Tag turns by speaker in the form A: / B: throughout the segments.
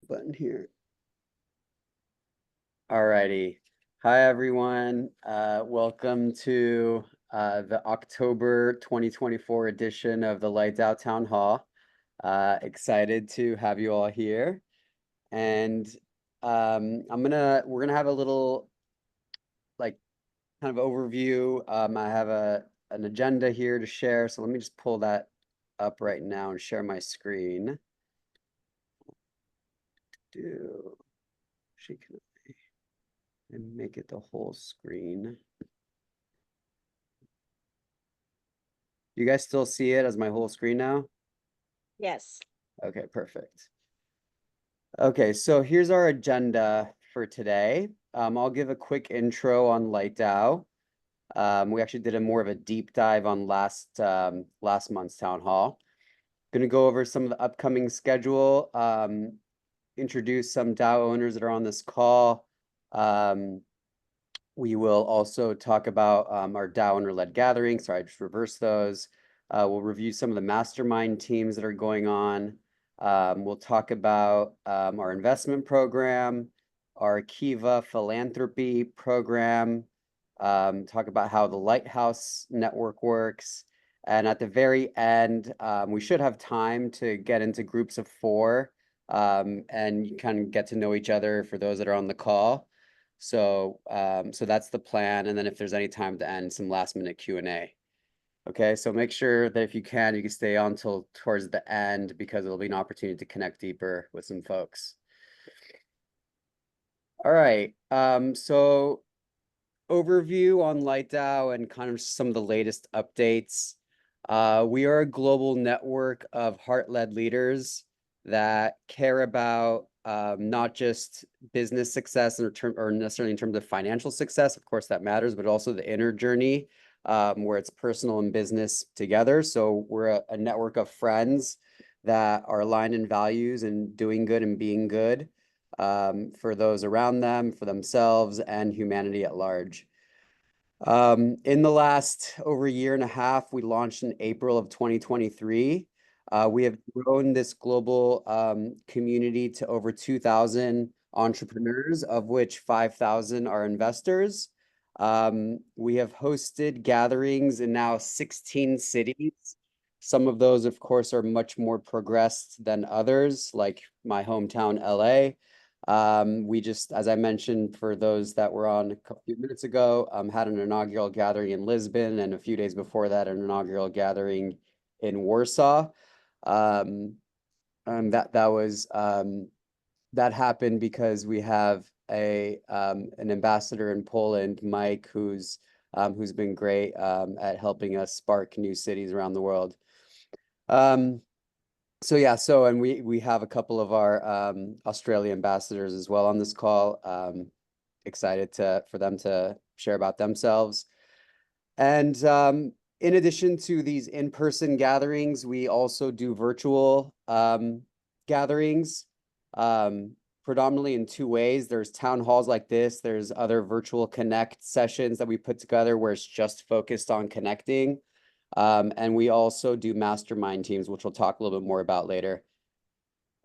A: button here. Alrighty. Hi, everyone. Welcome to the October 2024 edition of the Lights Out Town Hall. Excited to have you all here. And we're gonna have a little like kind of overview. I have an agenda here to share. So let me just pull that up right now and share my screen. She can and make it the whole screen. You guys still see it as my whole screen now?
B: Yes.
A: Okay, perfect. Okay, so here's our agenda for today. I'll give a quick intro on LightDAO. We actually did a more of a deep dive on last month's town hall. Gonna go over some of the upcoming schedule, introduce some DAO owners that are on this call. We will also talk about our DAO owner-led gathering. Sorry, I just reversed those. We'll review some of the mastermind teams that are going on. We'll talk about our investment program, our Kiva philanthropy program, talk about how the Lighthouse Network works. And at the very end, we should have time to get into groups of 4 and you kind of get to know each other for those that are on the call. So that's the plan. And then if there's any time at the end, some last minute Q&A. Okay, so make sure that if you can stay on till towards the end because it'll be an opportunity to connect deeper with some folks. All right, so overview on LightDAO and kind of some of the latest updates. We are a global network of heart-led leaders that care about not just business success or necessarily in terms of financial success, of course that matters, but also the inner journey where it's personal and business together. So we're a network of friends that are aligned in values and doing good and being good for those around them, for themselves, and humanity at large. In the last over a year and a half, we launched in April of 2023. We have grown this global community to over 2,000 entrepreneurs, of which 5,000 are investors. We have hosted gatherings in now 16 cities. Some of those, of course, are much more progressed than others, like my hometown, LA. We just, as I mentioned, for those that were on a few minutes ago, had an inaugural gathering in Lisbon, and a few days before that, an inaugural gathering in Warsaw. That happened because we have an ambassador in Poland, Mike, who's been great at helping us spark new cities around the world. So yeah, and we have a couple of our Australia ambassadors as well on this call. Excited for them to share about themselves. And in addition to these in-person gatherings, we also do virtual gatherings, predominantly in 2 ways. There's town halls like this. There's other virtual connect sessions that we put together where it's just focused on connecting. And we also do mastermind teams, which we'll talk a little bit more about later.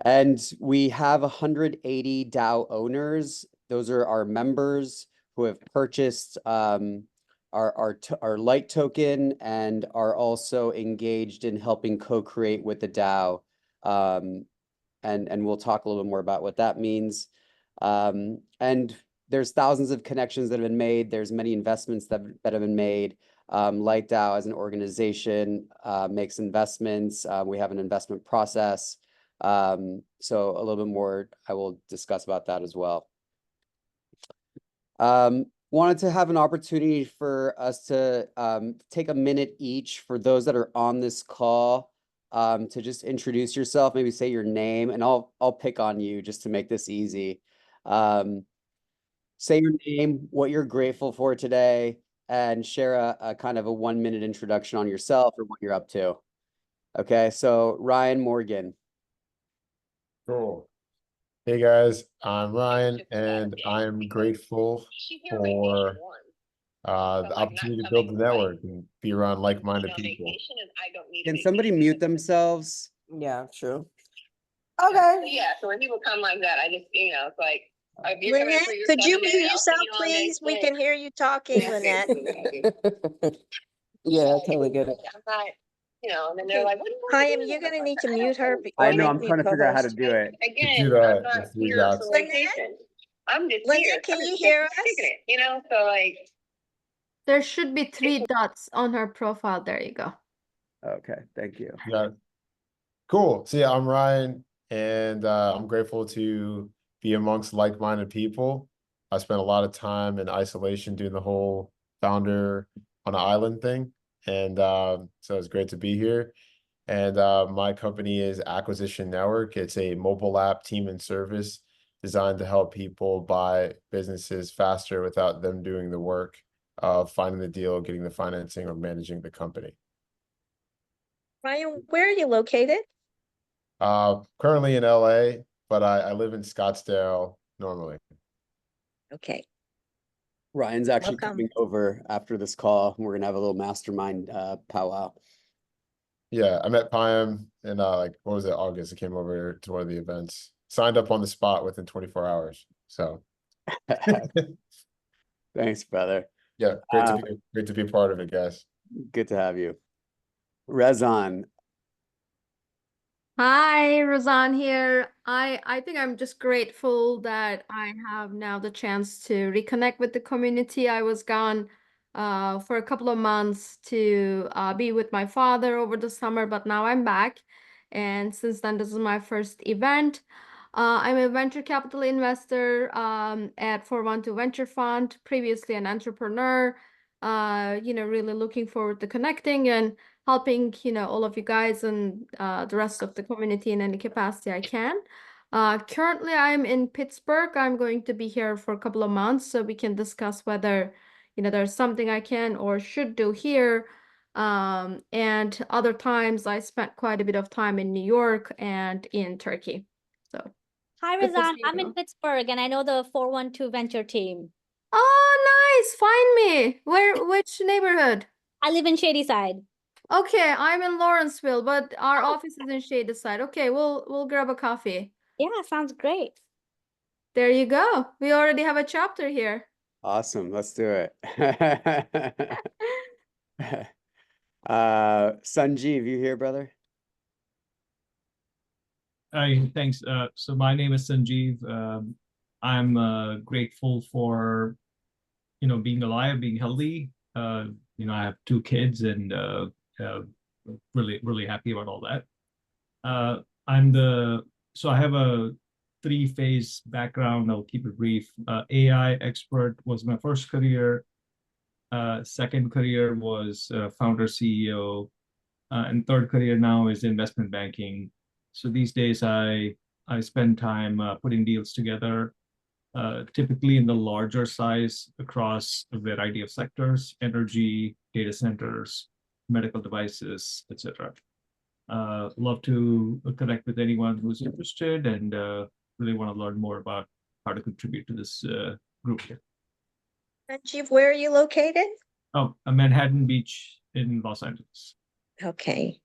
A: And we have 180 DAO owners. Those are our members who have purchased our Light token and are also engaged in helping co-create with the DAO. And we'll talk a little bit more about what that means. And there's thousands of connections that have been made. There's many investments that have been made. LightDAO as an organization makes investments. We have an investment process. So a little bit more I will discuss about that as well. Wanted to have an opportunity for us to take a minute each for those that are on this call to just introduce yourself, maybe say your name, and I'll pick on you just to make this easy. Say your name, what you're grateful for today, and share a kind of a 1-minute introduction on yourself or what you're up to. Okay, so Ryan Morgan.
C: Cool. Hey guys, I'm Ryan, and I'm grateful for the opportunity to build the network and be around like-minded people.
A: Can somebody mute themselves?
B: Yeah, true. Okay.
D: Yeah, so when people come like that, I just, it's like, if you're coming
B: Lynette,
D: for your
B: could you
D: 7 days,
B: mute
D: I'll see
B: yourself,
D: you on day
B: please? We
D: 6.
B: can hear you talking, Lynette.
E: Yeah, I totally get it.
D: I'm not, and then they're like, what do you want to
B: Chaim,
D: do?
B: you're gonna
D: I'm
B: need
D: like,
B: to
D: I
B: mute
D: don't
B: her
D: know.
A: I
B: or
A: know,
B: make
A: I'm
B: me
A: trying to figure out how to
B: co-host.
A: do it.
D: Again,
C: do that,
D: I'm not
C: the three
D: here
C: dots.
D: for vacation. I'm just
B: Lynette,
D: here.
B: can
D: I'm
B: you
D: just
B: hear us?
D: kicking it, so like,
F: There should be 3 dots on her profile. There you go.
A: Okay, thank you.
C: Yeah. Cool. So yeah, I'm Ryan, and I'm grateful to be amongst like-minded people. I spent a lot of time in isolation doing the whole founder on an island thing, and so it's great to be here. And my company is Acquisition Network. It's a mobile app team and service designed to help people buy businesses faster without them doing the work of finding the deal, getting the financing, or managing the company.
B: Ryan, where are you located?
C: Currently in LA, but I live in Scottsdale normally.
B: Okay.
A: Ryan's actually
B: Welcome.
A: coming over after this call. We're gonna have a little mastermind powwow.
C: Yeah, I met Payam in like, what was it, August? I came over to one of the events. Signed up on the spot within 24 hours. So
A: Thanks, brother.
C: yeah, great to be a part of it, guys.
A: Good to have you. Rezan,
F: Hi, Razan here. I think I'm just grateful that I have now the chance to reconnect with the community. I was gone for a couple of months to be with my father over the summer, but now I'm back. And since then, this is my first event. I'm a venture capital investor at 412 Venture Fund, previously an entrepreneur. Really looking forward to connecting and helping, all of you guys and the rest of the community in any capacity I can. Currently, I'm in Pittsburgh. I'm going to be here for a couple of months so we can discuss whether, there's something I can or should do here. And other times I spent quite a bit of time in New York and in Turkey. So,
G: Hi,
F: good to
G: Razan.
F: see
G: I'm
F: you.
G: in Pittsburgh and I know the 412 Venture team.
F: Oh, nice. Find me. Which neighborhood?
G: I live in Shadyside.
F: Okay, I'm in Lawrenceville, but our office is in Shadyside. Okay, we'll grab a coffee.
G: Yeah, sounds great.
F: There you go. We already have a chapter here.
A: awesome. Let's do it. Sanjeev, you here, brother?
H: Hi, thanks. So my name is Sanjeev. I'm grateful for, being alive, being healthy. I have 2 kids and really, really happy about all that. So I have a 3-phase background. I'll keep it brief. AI expert was my first career. Second career was founder CEO. And third career now is investment banking. So these days I spend time putting deals together, typically in the larger size across a variety of sectors: energy, data centers, medical devices, etc. Love to connect with anyone who's interested and really want to learn more about how to contribute to this group here.
B: Sanjeev, where are you located?
H: Oh, Manhattan Beach in Los Angeles.
B: Okay.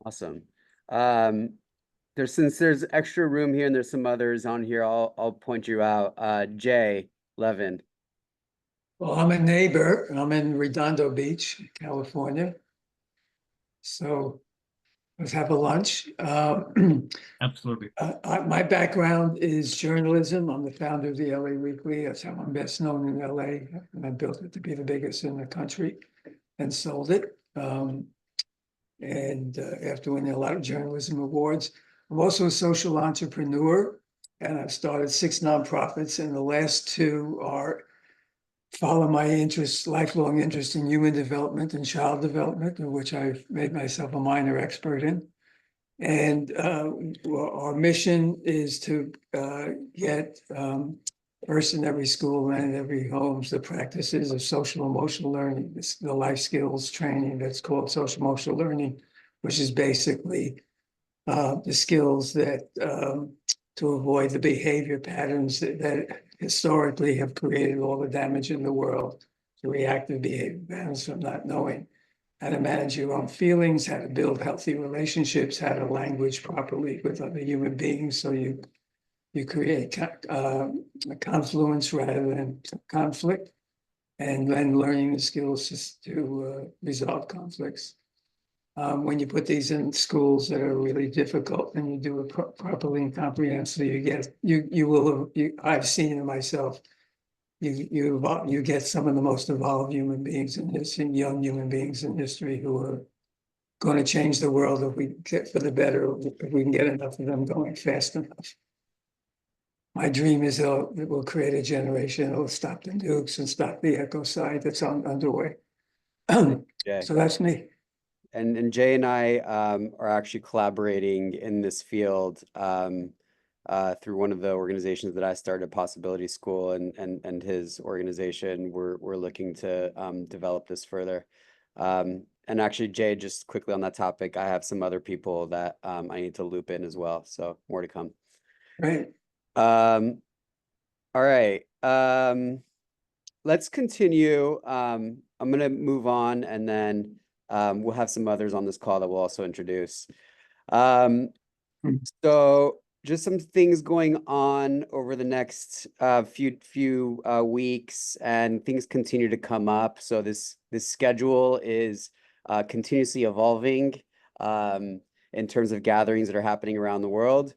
A: Awesome. Since there's extra room here and there's some others on here, I'll point you out. Jay Levin.
I: Well, I'm a neighbor. I'm in Redondo Beach, California. So let's have a lunch.
H: Absolutely.
I: My background is journalism. I'm the founder of the LA Weekly. That's how I'm best known in LA. And I built it to be the biggest in the country and sold it. After winning a lot of journalism awards, I'm also a social entrepreneur, and I've started 6 nonprofits, and the last 2 follow my interest, lifelong interest in human development and child development, of which I've made myself a minor expert in. And our mission is to get first in every school and in every homes the practices of social emotional learning, the life skills training that's called social emotional learning, which is basically the skills that to avoid the behavior patterns that historically have created all the damage in the world, the reactive behavior patterns from not knowing. how to manage your own feelings, how to build healthy relationships, how to language properly with other human beings, so you create a confluence rather than conflict, and then learning the skills just to resolve conflicts. When you put these in schools that are really difficult and you do it properly and comprehensively, I've seen it myself. You get some of the most evolved human beings in history, young human beings in history, who are going to change the world if we get for the better, if we can get enough of them going fast enough. My dream is it will create a generation that will stop the nukes and stop the ecocide that's underway.
A: Jay.
I: So that's me.
A: And Jay and I are actually collaborating in this field through one of the organizations that I started, Possibility School, and his organization. We're looking to develop this further. And actually, Jay, just quickly on that topic, I have some other people that I need to loop in as well. So more to come.
I: Right.
A: All right. Let's continue. I'm gonna move on, and then we'll have some others on this call that we'll also introduce. So just some things going on over the next few weeks, and things continue to come up. So this schedule is continuously evolving in terms of gatherings that are happening around the world.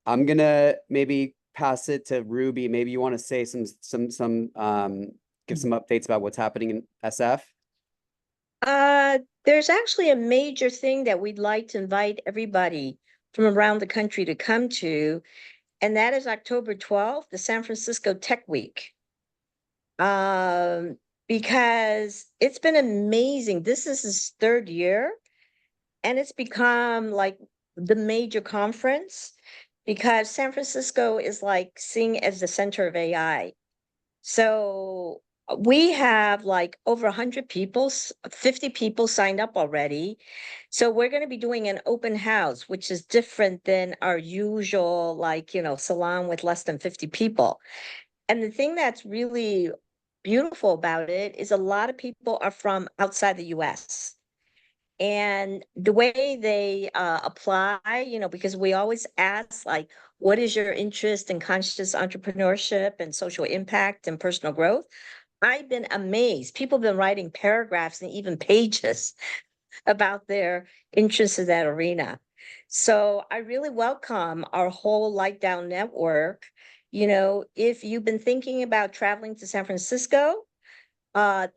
A: I'm gonna maybe pass it to Ruby. Maybe you want to say give some updates about what's happening in SF.
B: There's actually a major thing that we'd like to invite everybody from around the country to come to, and that is October 12th, the San Francisco Tech Week. Because it's been amazing. This is his third year, and it's become like the major conference, because San Francisco is like seen as the center of AI. So we have like over 100 people, 50 people signed up already. So we're going to be doing an open house, which is different than our usual, like, salon with less than 50 people. And the thing that's really beautiful about it is a lot of people are from outside the US. And the way they apply, because we always ask, like, what is your interest in conscious entrepreneurship and social impact and personal growth? I've been amazed. People have been writing paragraphs and even pages about their interest in that arena. So I really welcome our whole Light Down network. If you've been thinking about traveling to San Francisco,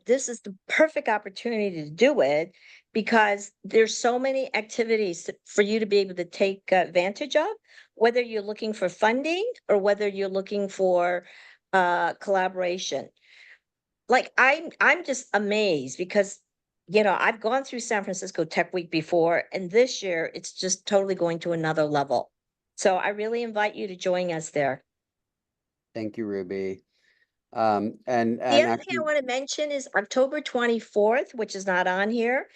B: this is the perfect opportunity to do it, because there's so many activities for you to be able to take advantage of, whether you're looking for funding or whether you're looking for collaboration. Like I'm just amazed because, I've gone through San Francisco Tech Week before, and this year it's just totally going to another level. So I really invite you to join us there.
A: Thank you, Ruby.
B: The other thing I
A: actually,
B: want to mention is October 24th, which is not on here,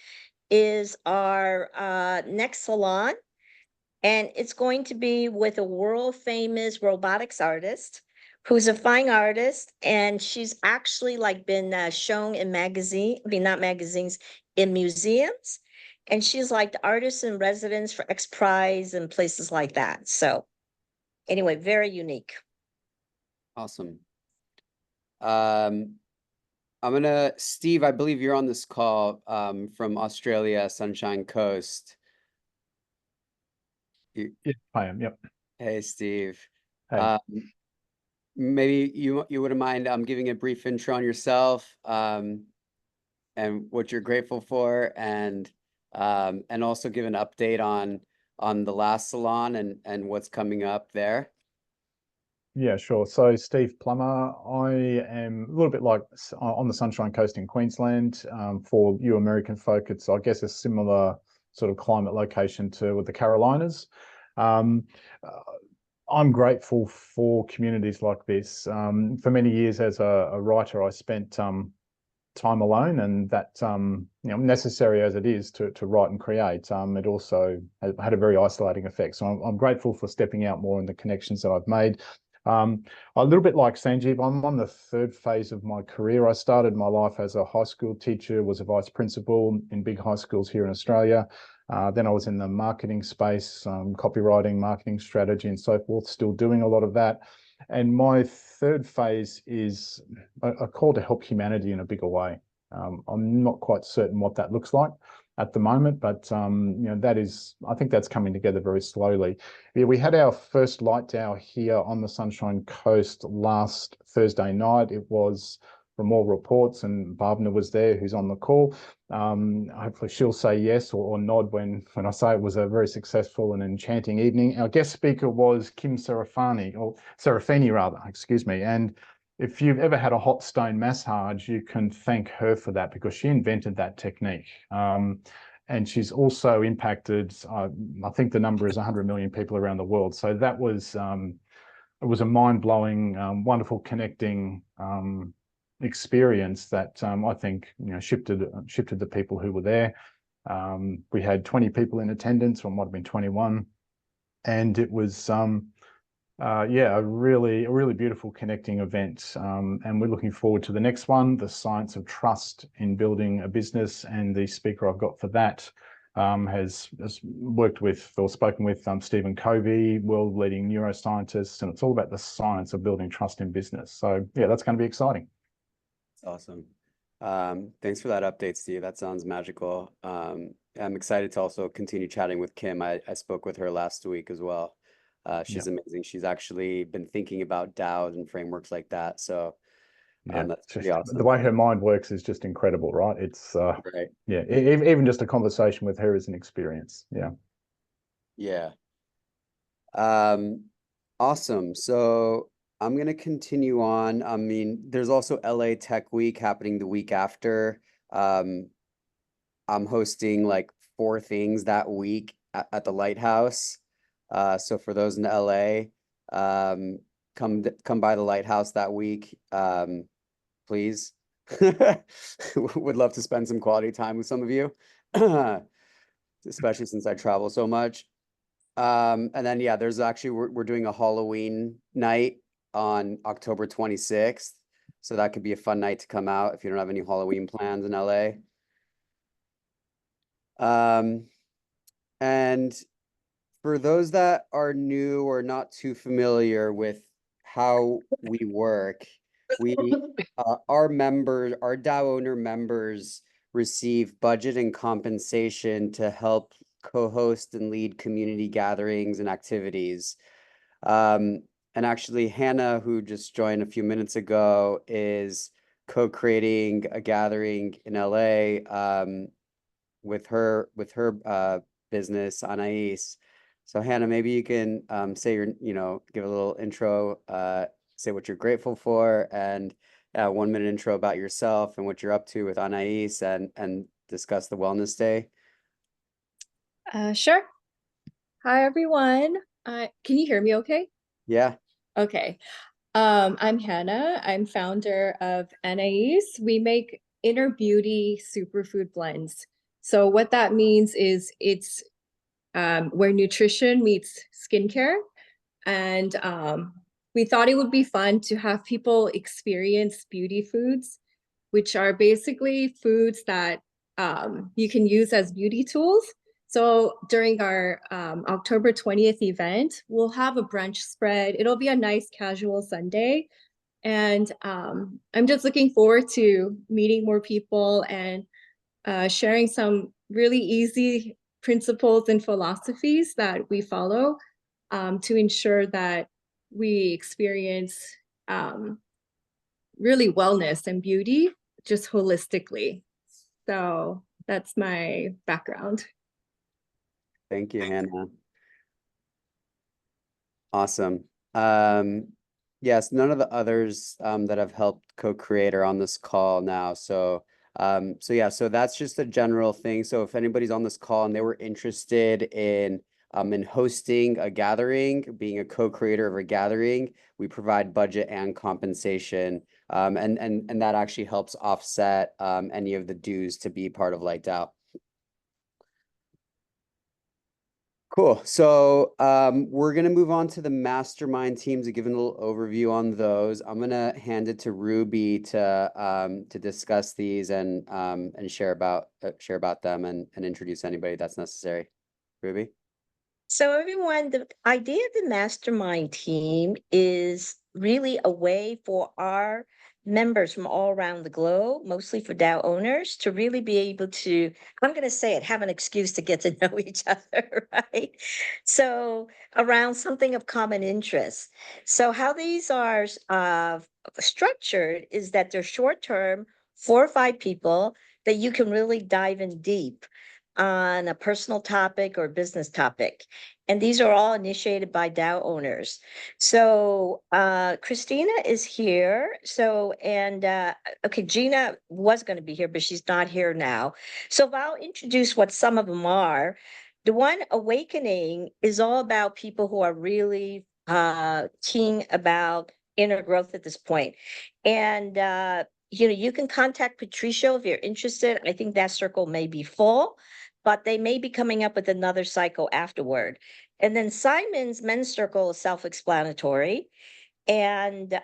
B: is our next salon. And it's going to be with a world famous robotics artist who's a fine artist. And she's actually like been shown in not magazines, in museums. And she's like the artist in residence for X Prize and places like that. So anyway, very unique.
A: awesome. Steve, I believe you're on this call from Australia, Sunshine Coast.
E: Yeah, I am. Yep.
A: Hey, Steve.
E: Hey.
A: Maybe you wouldn't mind giving a brief intro on yourself and what you're grateful for, and also give an update on the last salon and what's coming up there.
E: Yeah, sure. So Steve Plummer, I am a little bit like on the Sunshine Coast in Queensland. For you American folk, it's, I guess, a similar sort of climate location to with the Carolinas. I'm grateful for communities like this. For many years as a writer, I spent time alone, and that, necessary as it is to write and create, it also had a very isolating effect. So I'm grateful for stepping out more and the connections that I've made. A little bit like Sanjeev, I'm on the third phase of my career. I started my life as a high school teacher, was a vice principal in big high schools here in Australia. Then I was in the marketing space, copywriting, marketing strategy, and so forth, still doing a lot of that. And my third phase is a call to help humanity in a bigger way. I'm not quite certain what that looks like at the moment, but that is, I think that's coming together very slowly. Yeah, we had our first Light DAO here on the Sunshine Coast last Thursday night. It was from all reports, and Bhavna was there, who's on the call. Hopefully she'll say yes or nod when I say it was a very successful and enchanting evening. Our guest speaker was Kim Serafini rather, excuse me. And if you've ever had a hot stone massage, you can thank her for that, because she invented that technique. And she's also impacted, I think the number is 100 million people around the world. So that was, it was a mind-blowing, wonderful connecting experience that I think shifted the people who were there. We had 20 people in attendance, or might have been 21, and it was a really beautiful connecting event. And we're looking forward to the next one, the science of trust in building a business. And the speaker I've got for that has worked with or spoken with Stephen Covey, world leading neuroscientist, and it's all about the science of building trust in business. So yeah, that's going to be exciting.
A: Awesome. Thanks for that update, Steve. That sounds magical. I'm excited to also continue chatting with Kim. I spoke with her last week as well. She's amazing. She's actually been thinking about DAOs and frameworks like that. So that's pretty awesome.
E: The way her mind works is just incredible, right? It's
A: right.
E: Yeah, even just a conversation with her is an experience. Yeah.
A: Yeah. Awesome. So I'm going to continue on. I mean, there's also LA Tech Week happening the week after. I'm hosting like 4 things that week at the Lighthouse. So for those in LA, come by the Lighthouse that week, please. Would love to spend some quality time with some of you, especially since I travel so much. And then yeah, there's actually we're doing a Halloween night on October 26th. So that could be a fun night to come out if you don't have any Halloween plans in LA. And for those that are new or not too familiar with how we work, our DAO owner members receive budget and compensation to help co-host and lead community gatherings and activities. And actually, Hannah, who just joined a few minutes ago, is co-creating a gathering in LA with her business, Anais. So Hannah, maybe you can say give a little intro, say what you're grateful for, and 1-minute intro about yourself and what you're up to with Anais, and discuss the Wellness Day.
J: Sure. Hi, everyone. Can you hear me okay?
A: Yeah.
J: Okay. I'm Hannah. I'm founder of Anais. We make inner beauty superfood blends. So what that means is it's where nutrition meets skincare. And we thought it would be fun to have people experience beauty foods, which are basically foods that you can use as beauty tools. So during our October 20th event, we'll have a brunch spread. It'll be a nice casual Sunday. And I'm just looking forward to meeting more people and sharing some really easy principles and philosophies that we follow to ensure that we experience really wellness and beauty just holistically. So that's my background.
A: Thank you, Hannah. Awesome. Yes, none of the others that have helped co-create are on this call now. So so that's just a general thing. So if anybody's on this call and they were interested in hosting a gathering, being a co-creator of a gathering, we provide budget and compensation. And that actually helps offset any of the dues to be part of Light DAO. Cool. So we're gonna move on to the mastermind teams and give a little overview on those. I'm gonna hand it to Ruby to discuss these and share about them and introduce anybody that's necessary. Ruby?
B: So everyone, the idea of the mastermind team is really a way for our members from all around the globe, mostly for DAO owners, to really be able to, I'm going to say it, have an excuse to get to know each other, right? So around something of common interest. So how these are structured is that they're short-term, 4 or 5 people that you can really dive in deep on a personal topic or business topic. And these are all initiated by DAO owners. So Christina is here. So, and okay, Gina was going to be here, but she's not here now. So if I'll introduce what some of them are. The one, Awakening, is all about people who are really keen about inner growth at this point. And you know, you can contact Patricio if you're interested. I think that circle may be full, but they may be coming up with another cycle afterward. And then Simon's men's circle is self-explanatory. And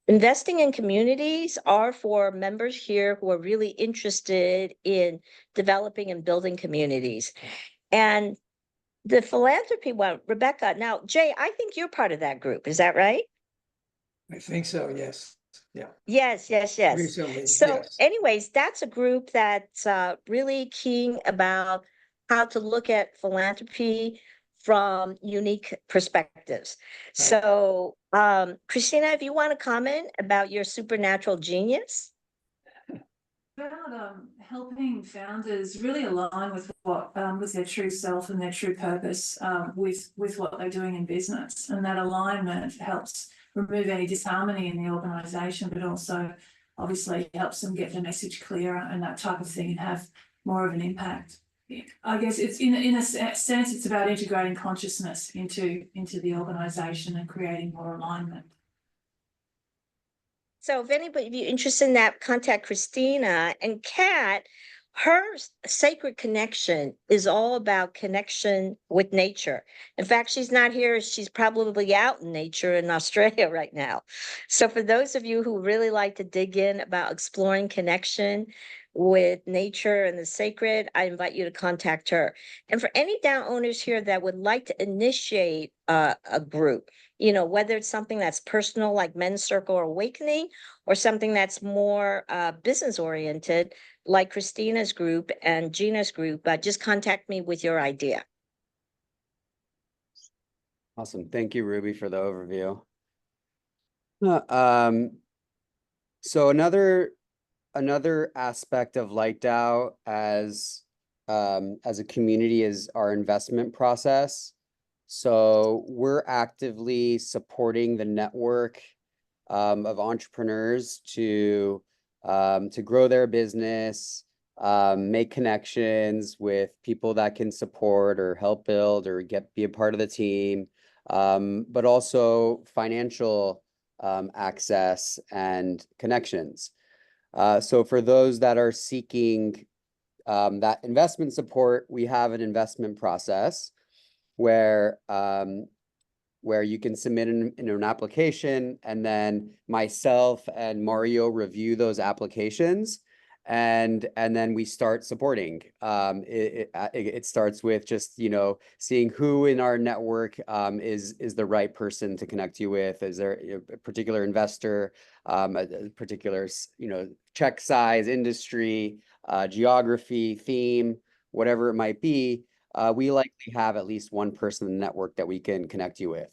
B: investing in communities are for members here who are really interested in developing and building communities. And the philanthropy one, Rebecca, now Jay, I think you're part of that group. Is that right?
I: I think so, yes. Yeah.
B: Yes, yes, yes.
I: Recently,
B: So
I: yes.
B: anyways, that's a group that's really keen about how to look at philanthropy from unique perspectives.
I: Right.
B: So Christina, if you want to comment about your supernatural genius.
K: About helping founders really align with what with their true self and their true purpose with what they're doing in business, and that alignment helps remove any disharmony in the organisation, but also obviously helps them get the message clearer and that type of thing, and have more of an impact. I guess it's in a sense it's about integrating consciousness into the organisation and creating more alignment.
B: So if anybody, if you're interested in that, contact Christina. And Kat, her sacred connection is all about connection with nature. In fact, she's not here. She's probably out in nature in Australia right now. So for those of you who really like to dig in about exploring connection with nature and the sacred, I invite you to contact her. And for any DAO owners here that would like to initiate a group, you know, whether it's something that's personal like Men's Circle or Awakening, or something that's more business oriented like Christina's group and Gina's group, just contact me with your idea.
A: Awesome. Thank you, Ruby, for the overview. So another aspect of LightDAO as a community is our investment process. So we're actively supporting the network of entrepreneurs to grow their business, make connections with people that can support or help build or be a part of the team, but also financial access and connections. So for those that are seeking that investment support, we have an investment process where you can submit an application, and then myself and Mario review those applications, and then we start supporting. It starts with just, you know, seeing who in our network is the right person to connect you with. Is there a particular investor, a particular, you know, check size, industry, geography, theme, whatever it might be. We likely have at least one person in the network that we can connect you with.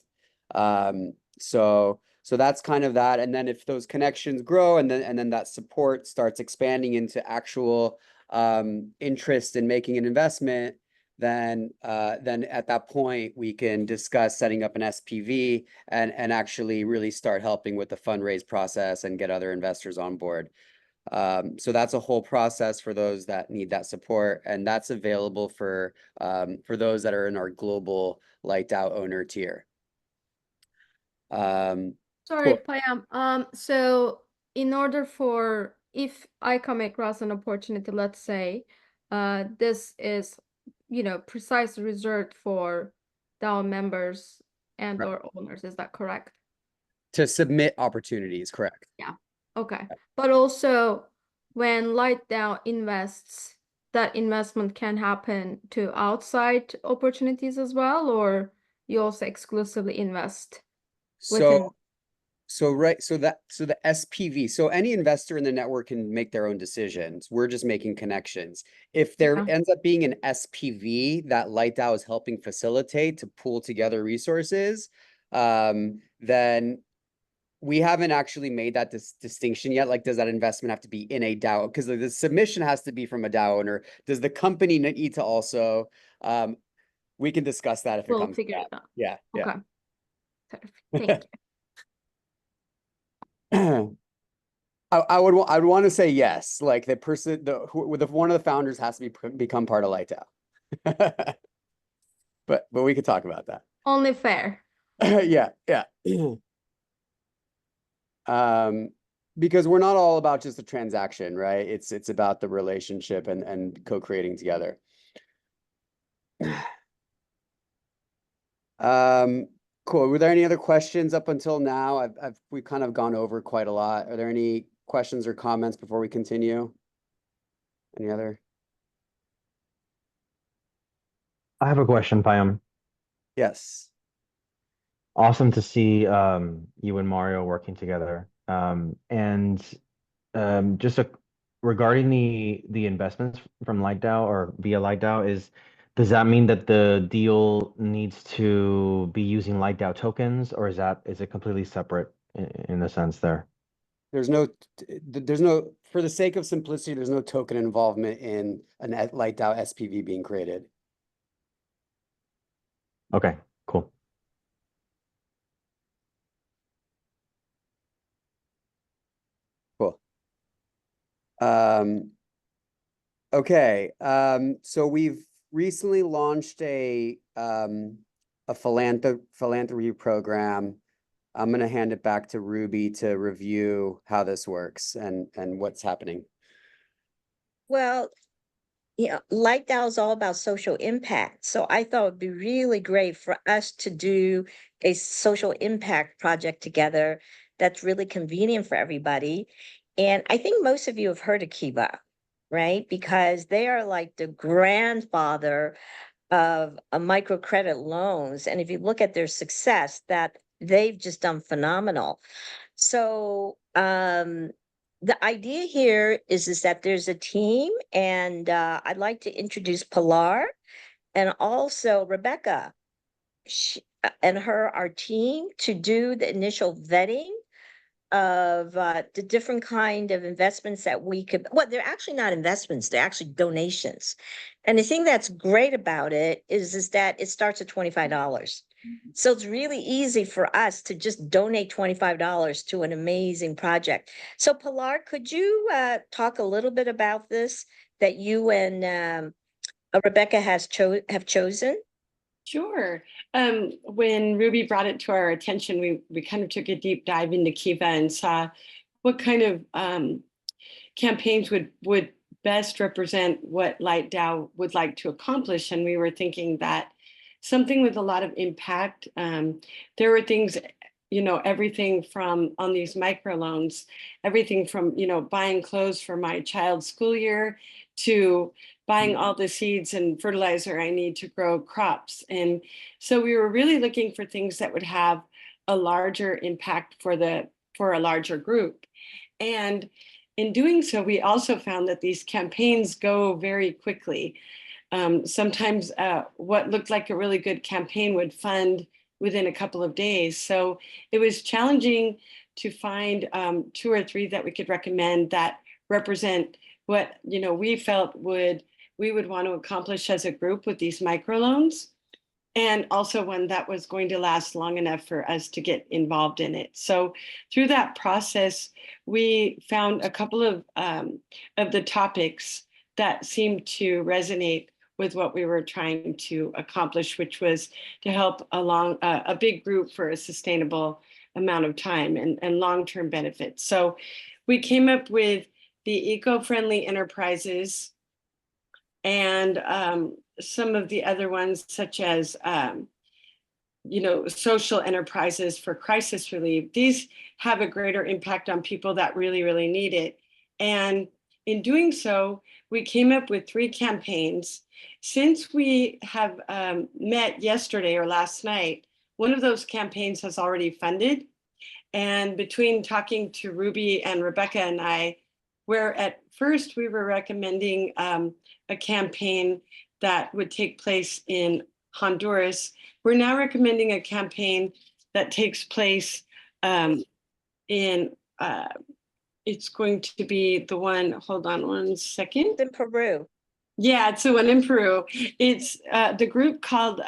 A: So that's kind of that. And then if those connections grow and then that support starts expanding into actual interest in making an investment, then at that point we can discuss setting up an SPV and actually really start helping with the fundraise process and get other investors on board. So that's a whole process for those that need that support, and that's available for those that are in our global LightDAO owner tier.
F: Sorry,
A: Cool.
F: Payam. So in order for, if I come across an opportunity, let's say, this is precise result for DAO members and
A: Right.
F: or owners. Is that correct?
A: To submit opportunities, correct?
F: Yeah. Okay. But also when LightDAO invests, that investment can happen to outside opportunities as well, or you also exclusively invest within?
A: So the SPV, so any investor in the network can make their own decisions. We're just making connections. If there
F: Okay.
A: ends up being an SPV that LightDAO is helping facilitate to pool together resources, then we haven't actually made that distinction yet. Like, does that investment have to be in a DAO? Because the submission has to be from a DAO owner. Does the company need to also? We can discuss that if it
F: We'll
A: comes to
F: figure
A: that.
F: it out.
A: Yeah, yeah.
F: Okay. Perfect. Thank you.
A: I would want to say yes. Like the person, one of the founders has to become part of LightDAO. But we could talk about that.
F: Only fair.
A: Yeah, yeah. Because we're not all about just the transaction, right? It's about the relationship and co-creating together. Cool. Were there any other questions up until now? We've kind of gone over quite a lot. Are there any questions or comments before we continue? Any other?
L: I have a question, Payam.
A: Yes.
L: Awesome to see you and Mario working together. And just regarding the investments from LightDAO or via LightDAO, does that mean that the deal needs to be using LightDAO tokens, or is it completely separate in the sense there?
A: There's no, for the sake of simplicity, there's no token involvement in an LightDAO SPV being created.
L: Okay, cool.
A: Cool. Okay. So we've recently launched a philanthropy program. I'm going to hand it back to Ruby to review how this works and what's happening.
B: Well, LightDAO is all about social impact. So I thought it'd be really great for us to do a social impact project together that's really convenient for everybody. And I think most of you have heard of Kiva, right? Because they are like the grandfather of microcredit loans. And if you look at their success, that they've just done phenomenal. So the idea here is that there's a team, and I'd like to introduce Pilar and also Rebecca and our team to do the initial vetting of the different kind of investments that we could, well, they're actually not investments, they're actually donations. And the thing that's great about it is that it starts at $25. So it's really easy for us to just donate $25 to an amazing project. So Pilar, could you talk a little bit about this that you and Rebecca have chosen?
M: Sure. When Ruby brought it to our attention, we kind of took a deep dive into Kiva and saw what kind of campaigns would best represent what LightDAO would like to accomplish. And we were thinking that something with a lot of impact. There were things, everything from on these microloans, everything from, buying clothes for my child's school year to buying all the seeds and fertilizer I need to grow crops. And so we were really looking for things that would have a larger impact for a larger group. And in doing so, we also found that these campaigns go very quickly. Sometimes what looked like a really good campaign would fund within a couple of days. So it was challenging to find 2 or 3 that we could recommend that represent what we felt we would want to accomplish as a group with these microloans, and also one that was going to last long enough for us to get involved in it. So through that process, we found a couple of the topics that seemed to resonate with what we were trying to accomplish, which was to help along a big group for a sustainable amount of time and long-term benefits. So we came up with the eco-friendly enterprises and some of the other ones, such as social enterprises for crisis relief. These have a greater impact on people that really, really need it. And in doing so, we came up with 3 campaigns. Since we have met yesterday or last night, one of those campaigns has already funded. And between talking to Ruby and Rebecca and I, where at first we were recommending a campaign that would take place in Honduras, we're now recommending a campaign that takes place in, it's going to be the one, hold on one second.
B: In Peru.
M: Yeah, it's the one in Peru. It's the group called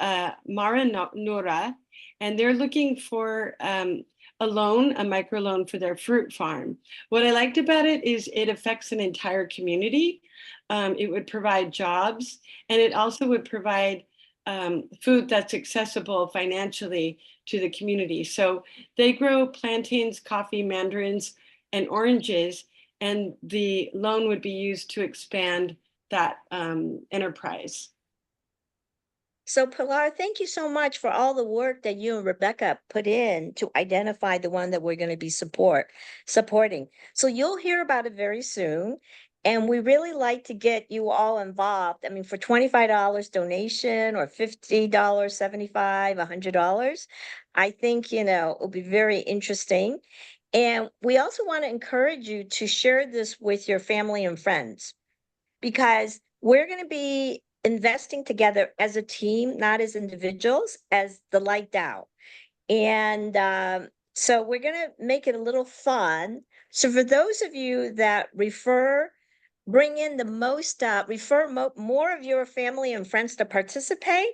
M: Mara Nora, and they're looking for a loan, a microloan for their fruit farm. What I liked about it is it affects an entire community. It would provide jobs, and it also would provide food that's accessible financially to the community. So they grow plantains, coffee, mandarins, and oranges, and the loan would be used to expand that enterprise.
B: So Pilar, thank you so much for all the work that you and Rebecca put in to identify the one that we're going to be supporting. So you'll hear about it very soon. And we really like to get you all involved. I mean, for $25 donation or $50, $75, $100, I think, it'll be very interesting. And we also want to encourage you to share this with your family and friends, because we're going to be investing together as a team, not as individuals, as the Light DAO. And so we're going to make it a little fun. So for those of you that bring in the most, more of your family and friends to participate.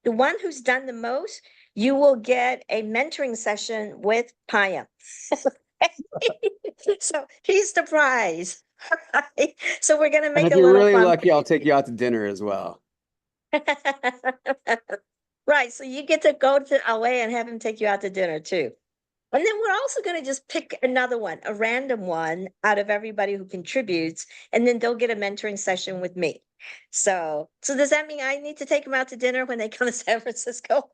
B: The one who's done the most, you will get a mentoring session with Payam. So he's the prize. So we're going to
A: And
B: make
A: if
B: a
A: you're
B: little
A: really
B: fun.
A: lucky, I'll take you out to dinner as well.
B: Right, so you get to go to LA and have him take you out to dinner too. And then we're also going to just pick another one, a random one out of everybody who contributes, and then they'll get a mentoring session with me. So does that mean I need to take them out to dinner when they come to San Francisco?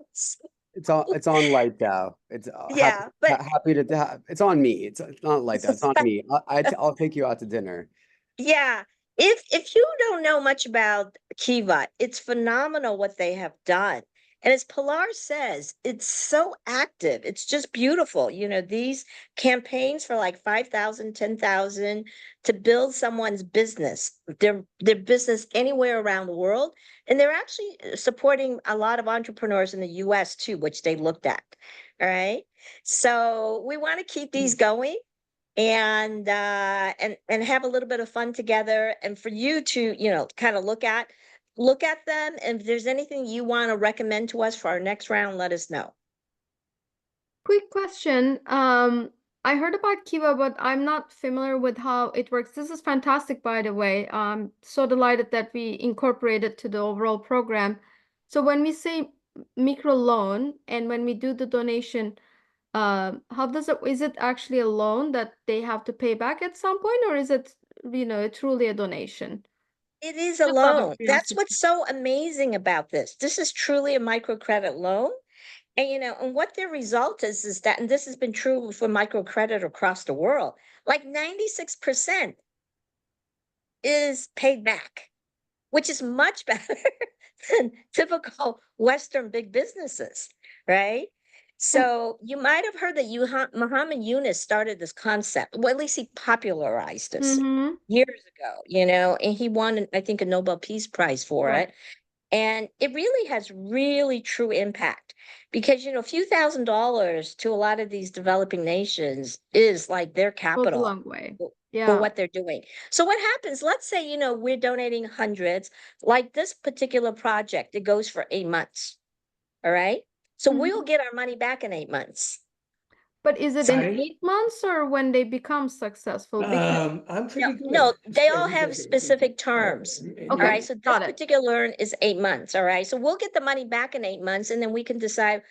A: It's on Light DAO. It's
B: Yeah, but
A: happy to it's on me. It's not like that. It's on me. I'll take you out to dinner.
B: yeah, if you don't know much about Kiva, it's phenomenal what they have done. And as Pilar says, it's so active. It's just beautiful. These campaigns for like 5,000, 10,000 to build someone's business, their business anywhere around the world. And they're actually supporting a lot of entrepreneurs in the US too, which they looked at. All right. So we want to keep these going and have a little bit of fun together, and for you to kind of look at them, and if there's anything you want to recommend to us for our next round, let us know.
F: Quick question. I heard about Kiva, but I'm not familiar with how it works. This is fantastic, by the way. I'm so delighted that we incorporated to the overall program. So when we say micro loan and when we do the donation, is it actually a loan that they have to pay back at some point, or is it, truly a donation?
B: It is a
F: Just out of
B: loan. That's
F: curiosity.
B: what's so amazing about this. This is truly a microcredit loan. And and what their result is that, and this has been true for microcredit across the world, like 96% is paid back, which is much better than typical Western big businesses, right? So you might have heard that Muhammad Yunus started this concept. Well, at least he popularized this years ago, and he won, I think, a Nobel Peace Prize for
F: Right.
B: it. And it really has really true impact because, a few $1,000s to a lot of these developing nations is like their
F: Goes a
B: capital
F: long way.
B: for
F: Yeah.
B: what they're doing. So what happens, let's say, we're donating hundreds, like this particular project, it goes for 8 months. All right. So we'll get our money back in 8 months.
F: But is it in
I: Sorry?
F: 8 months or when they become successful? Because
I: I'm pretty good.
B: No, they all have specific terms. All
F: Okay,
B: right. So this
F: got it.
B: particular is 8 months. All right. So we'll get the money back in 8 months, and then we can decide,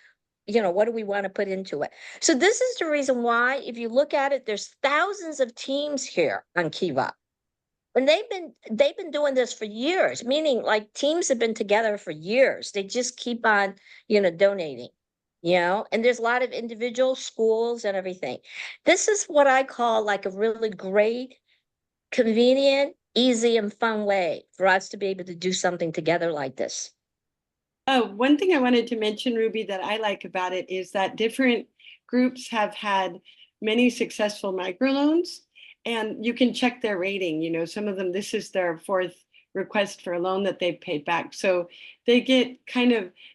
B: what do we want to put into it? So this is the reason why, if you look at it, there's thousands of teams here on Kiva. when they've been doing this for years, meaning like teams have been together for years. They just keep on, donating, and there's a lot of individual schools and everything. This is what I call like a really great, convenient, easy, and fun way for us to be able to do something together like this.
M: Oh, one thing I wanted to mention, Ruby, that I like about it is that different groups have had many successful microloans, and you can check their rating. Some of them, this is their fourth request for a loan that they've paid back. So they get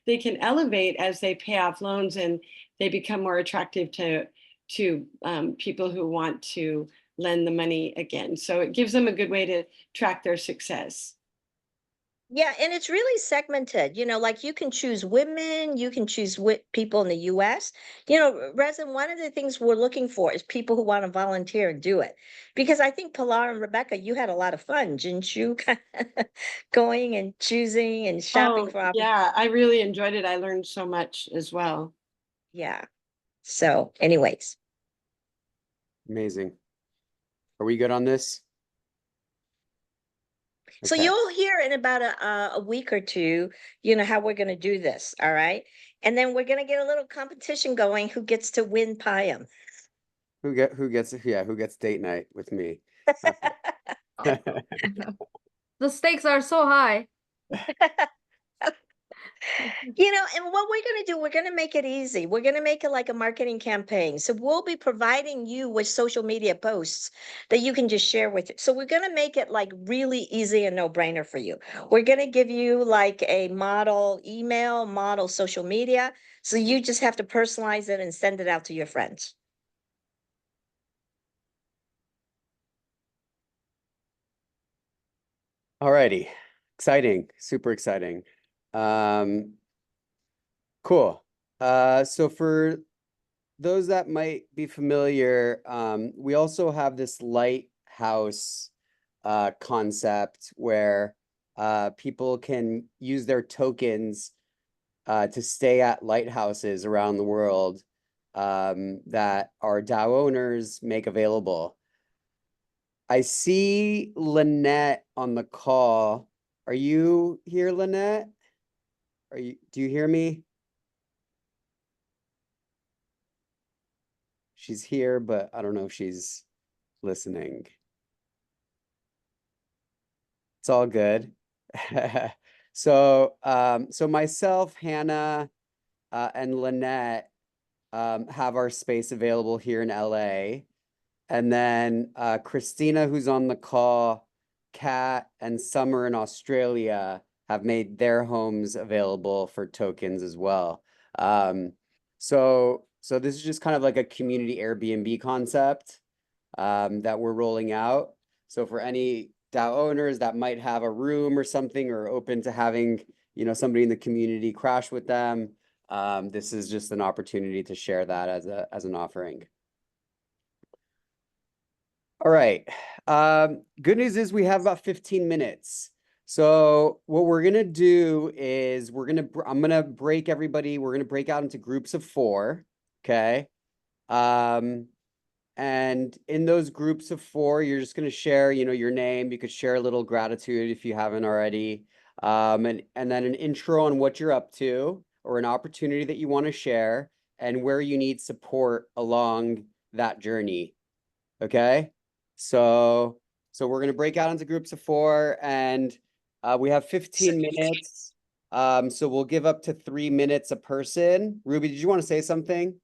M: they can elevate as they pay off loans, and they become more attractive to people who want to lend the money again. So it gives them a good way to track their success.
B: Yeah, and it's really segmented. Like you can choose women, you can choose people in the US. Resin, one of the things we're looking for is people who want to volunteer and do it. Because I think Pilar and Rebecca, you had a lot of fun, didn't you? Going and choosing and shopping for opportunities.
M: Yeah, I really enjoyed it. I learned so much as well.
B: Yeah. So, anyways.
A: Amazing. Are we good on this?
B: So
A: Okay.
B: you'll hear in about a week or two, how we're going to do this. All right. And then we're going to get a little competition going. Who gets to win Piam?
A: Who gets date night with me?
F: The stakes are so high.
B: And what we're going to do, we're going to make it easy. We're going to make it like a marketing campaign. So we'll be providing you with social media posts that you can just share with you. So we're going to make it like really easy and no brainer for you. We're going to give you like a model email, model social media. So you just have to personalize it and send it out to your friends.
A: Alrighty. Exciting. Super exciting. Cool. So for those that might be familiar, we also have this lighthouse concept where people can use their tokens to stay at lighthouses around the world that our DAO owners make available. I see Lynette on the call. Are you here, Lynette? Do you hear me? She's here, but I don't know if she's listening. It's all good. So myself, Hannah, and Lynette have our space available here in LA. And then Christina, who's on the call, Kat, and Summer in Australia have made their homes available for tokens as well. So this is just kind of like a community Airbnb concept that we're rolling out. So for any DAO owners that might have a room or something or open to having, somebody in the community crash with them, this is just an opportunity to share that as an offering. All right. Good news is we have about 15 minutes. So what we're going to do is I'm going to break everybody. We're going to break out into groups of 4. Okay. And in those groups of 4, you're just going to share, your name. You could share a little gratitude if you haven't already. And then an intro on what you're up to or an opportunity that you want to share and where you need support along that journey. Okay. So we're going to break out into groups of 4 and we have 15 minutes. So we'll give up to 3 minutes a person. Ruby, did you want to say something?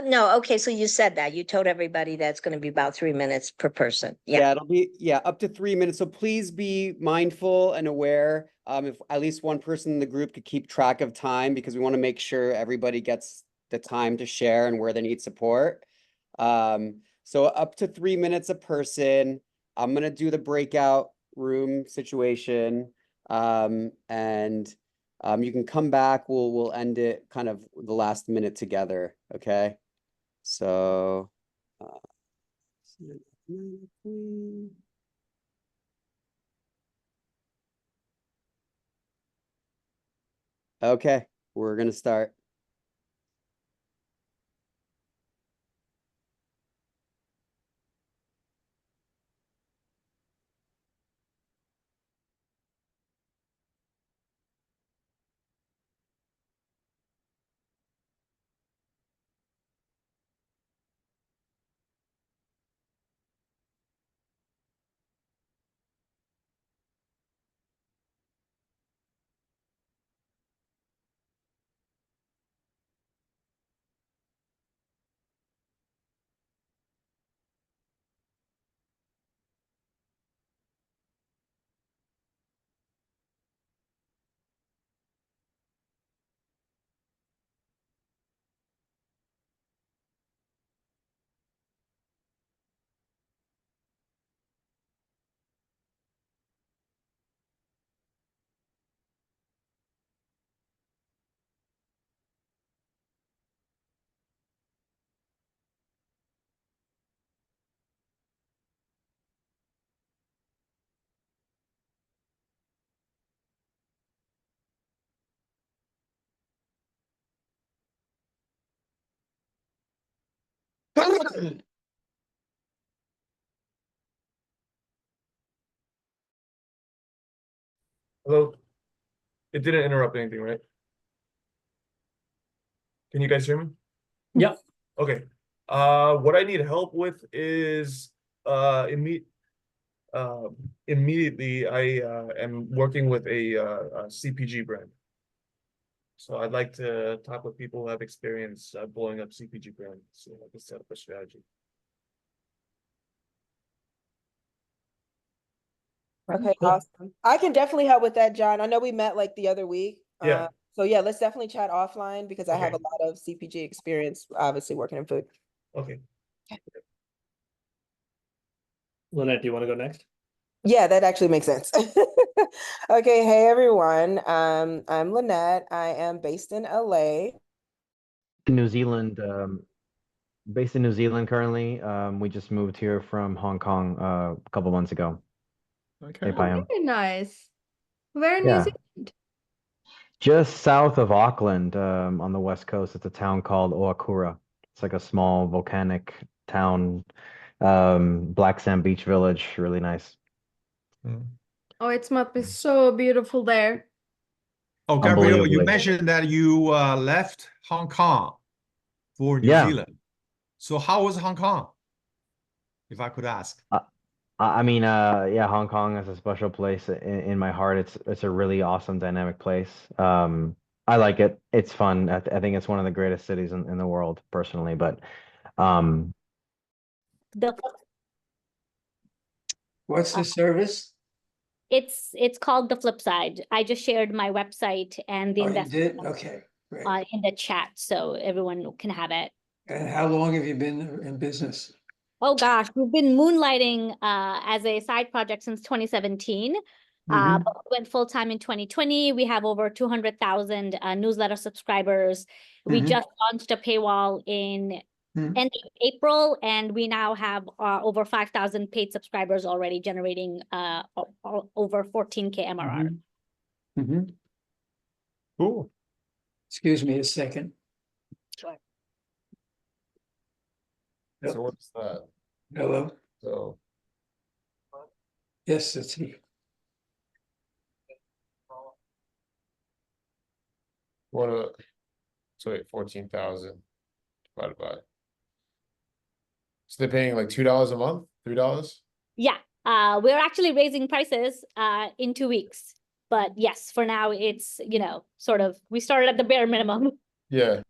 B: No. Okay. So you said that you told everybody that's going to be about 3 minutes per person. Yeah.
A: It'll be, up to 3 minutes. So please be mindful and aware if at least one person in the group could keep track of time because we want to make sure everybody gets the time to share and where they need support. So up to 3 minutes a person. I'm going to do the breakout room situation. And you can come back. We'll end it kind of the last minute together. Okay. So, okay, we're going to start.
N: Hello? It didn't interrupt anything, right? Can you guys hear me?
O: Yep.
N: Okay. What I need help with is immediately I am working with a CPG brand. So I'd like to talk with people who have experience blowing up CPG brands, so I can set up a strategy.
O: Okay, awesome. I can definitely help with that, John. I know we met like the other week.
N: Yeah.
O: So yeah, let's definitely chat offline because I have a
N: Okay.
O: lot of CPG experience, obviously working in food.
N: Okay.
O: Lynette, do you want to go next? Yeah, that actually makes sense. Okay, hey everyone. I'm Lynette. I am based in LA.
L: New Zealand, based in New Zealand currently. We just moved here from Hong Kong a couple months ago.
N: Okay.
L: Hey, Payam.
F: Very nice. Where in New
L: Yeah.
F: Zealand?
L: Just south of Auckland, on the west coast, it's a town called Oakura. It's like a small volcanic town, black sand beach village, really nice.
F: Oh, it must be so beautiful there.
P: Oh, Gabriel, you
L: Unbelievably.
P: mentioned that you left Hong Kong for New
L: Yeah.
P: Zealand. So how was Hong Kong, if I could ask?
L: I mean, yeah, Hong Kong is a special place in my heart. It's a really awesome, dynamic place. I like it. It's fun. I think it's one of the greatest cities in the world, personally. But
G: The
I: What's the service?
G: it's called The Flip Side. I just shared my website and the
I: Oh, you
G: investment
I: did? Okay, great.
G: in the chat, so everyone can have it.
I: And how long have you been in business?
G: Oh gosh, we've been moonlighting as a side project since 2017.
I: Mhm.
G: But we went full time in 2020. We have over 200,000 newsletter subscribers. We
I: Mhm.
G: just launched a paywall in
I: Mhm.
G: end of April, and we now have over 5,000 paid subscribers already, generating over 14K MRR.
I: Mhm.
C: Cool.
I: Excuse me a second.
G: Sure.
C: So what's that?
I: Hello?
C: So
I: Yes, it's me.
C: so wait, 14,000 divided by. So they're paying like $2 a month, $3?
G: Yeah, we're actually raising prices in 2 weeks. But yes, for now, it's, sort of, we started at the bare minimum.
C: Yeah.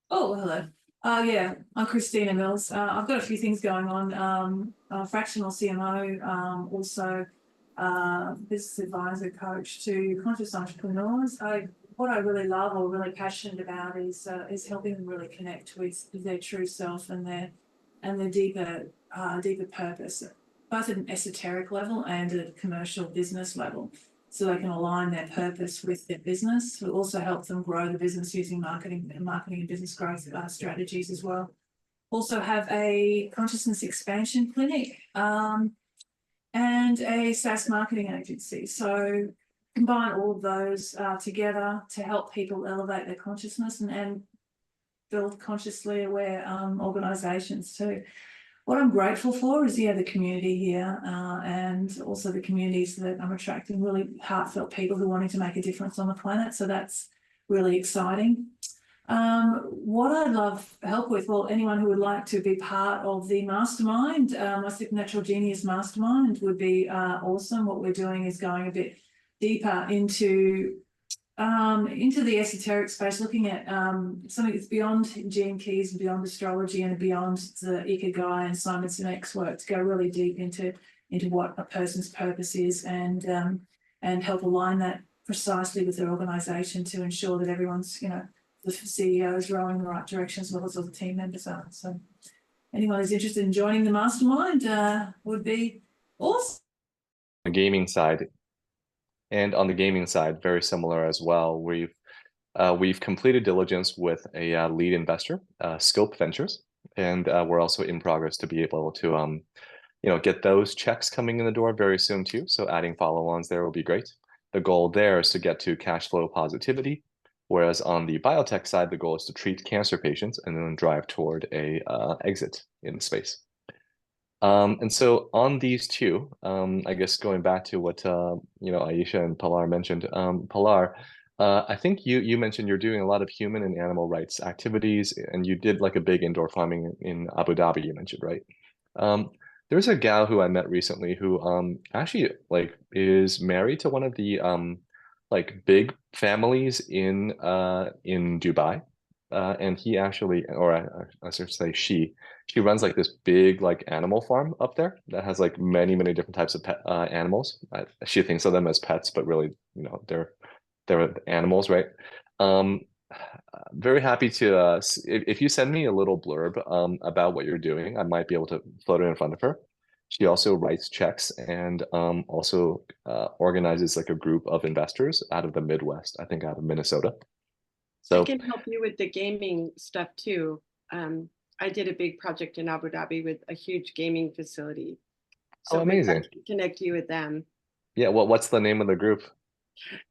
K: Oh, hello. Yeah, I'm Christina Mills. I've got a few things going on. Fractional CMO, also business advisor coach to conscious entrepreneurs. What I really love or really passionate about is helping them really connect with their true self and their deeper purpose, both at an esoteric level and at a commercial business level, so they can align their purpose with their business. We also help them grow the business using marketing and business growth strategies as well. Also have a consciousness expansion clinic and a SaaS marketing agency. So combine all of those together to help people elevate their consciousness and build consciously aware organizations too. What I'm grateful for is, the community here and also the communities that I'm attracting, really heartfelt people who are wanting to make a difference on the planet. So that's really exciting. What I'd love help with, well, anyone who would like to be part of the mastermind, my Supernatural Genius Mastermind would be awesome. What we're doing is going a bit deeper into the esoteric space, looking at something that's beyond Gene Keys and beyond astrology and beyond the Ikigai and Simon Sinek's work, to go really deep into what a person's purpose is and help align that precisely with their organization to ensure that everyone's, the CEO is rowing in the right direction as well as all the team members are. So anyone who's interested in joining the mastermind would be awesome.
Q: The gaming side. And on the gaming side, very similar as well. We've completed diligence with a lead investor, Scope Ventures, and we're also in progress to be able to, get those checks coming in the door very soon too. So adding follow-ons there will be great. The goal there is to get to cash flow positivity Whereas on the biotech side, the goal is to treat cancer patients and then drive toward a exit in the space. And so on these two, I guess going back to what Aisha and Pilar mentioned, Pilar, I think you mentioned you're doing a lot of human and animal rights activities, and you did like a big indoor farming in Abu Dhabi, you mentioned, right? There's a gal who I met recently who actually like is married to one of the like big families in Dubai. And he actually, or I should say she runs like this big like animal farm up there that has like many different types of pet, animals. She thinks of them as pets, but really, they're animals, right? Very happy to if you send me a little blurb about what you're doing, I might be able to float it in front of her. She also writes checks and also organizes like a group of investors out of the Midwest, I think out of Minnesota. So
M: I can help you with the gaming stuff too. I did a big project in Abu Dhabi with a huge gaming facility. So
Q: amazing.
M: I can connect you with them.
Q: Yeah, what's the name of the group?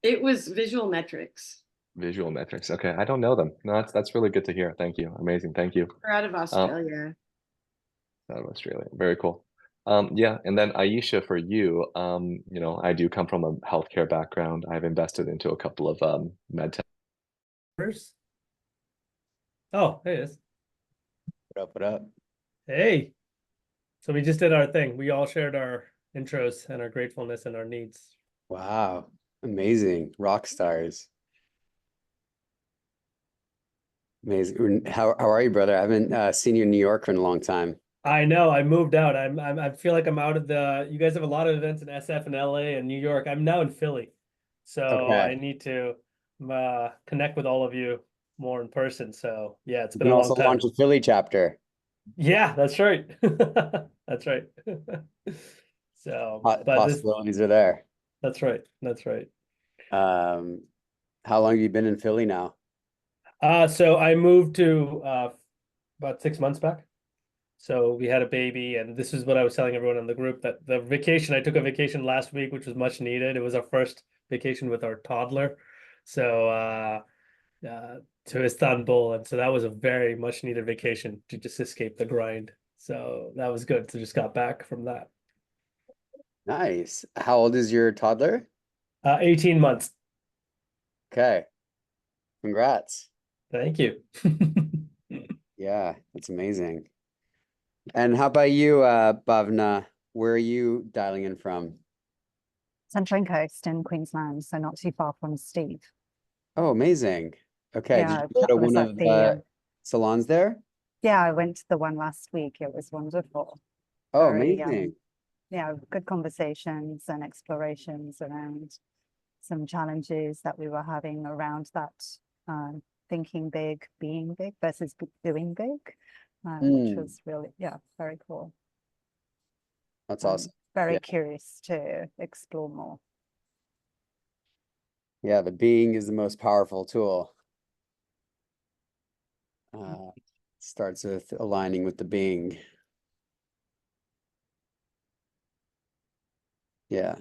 M: It was Visual Metrics.
Q: Visual Metrics. Okay, I don't know them. No, that's really good to hear. Thank you. Amazing. Thank you.
M: We're out of Australia.
Q: Out of Australia. Very cool. Yeah, and then Aisha, for you, I do come from a healthcare background. I've invested into a couple of med tech.
R: Oh, hey, it is.
A: What up?
R: Hey. So we just did our thing. We all shared our intros and our gratefulness and our needs.
A: Wow. Amazing. Rock stars. Amazing. How are you, brother? I haven't seen you in New York in a long time.
R: I know. I moved out. I feel like I'm out of the. You guys have a lot of events in SF and LA and New York. I'm now in Philly, so
A: Okay.
R: I need to connect with all of you more in person. So yeah, it's
A: You
R: been
A: can
R: a long
A: also
R: time.
A: launch a Philly chapter.
R: Yeah, that's right. That's right. So, but this,
A: Possibilities are there.
R: that's right. That's right.
A: How long have you been in Philly now?
R: So I moved to about 6 months back. So we had a baby, and this is what I was telling everyone in the group, that the vacation, I took a vacation last week, which was much needed. It was our first vacation with our toddler. So to Istanbul, and so that was a very much needed vacation to just escape the grind. So that was good. So just got back from that.
A: Nice. How old is your toddler?
R: 18 months.
A: Okay. Congrats.
R: Thank you.
A: Yeah, that's amazing. And how about you, Bhavna? Where are you dialing in from?
S: Sunshine Coast in Queensland, so not too far from Steve.
A: Oh, amazing. Okay.
S: Yeah,
A: Did you go to
S: I was
A: one
S: at
A: of
S: the,
A: the salons there?
S: Yeah, I went to the one last week. It was wonderful.
A: Oh,
S: Very,
A: amazing.
S: yeah, good conversations and explorations around some challenges that we were having around that thinking big, being big versus doing big, which was really, yeah, very cool.
A: That's awesome.
S: Very
A: Yeah.
S: curious to explore more.
A: Yeah, the being is the most powerful tool. Starts with aligning with the being. Yeah.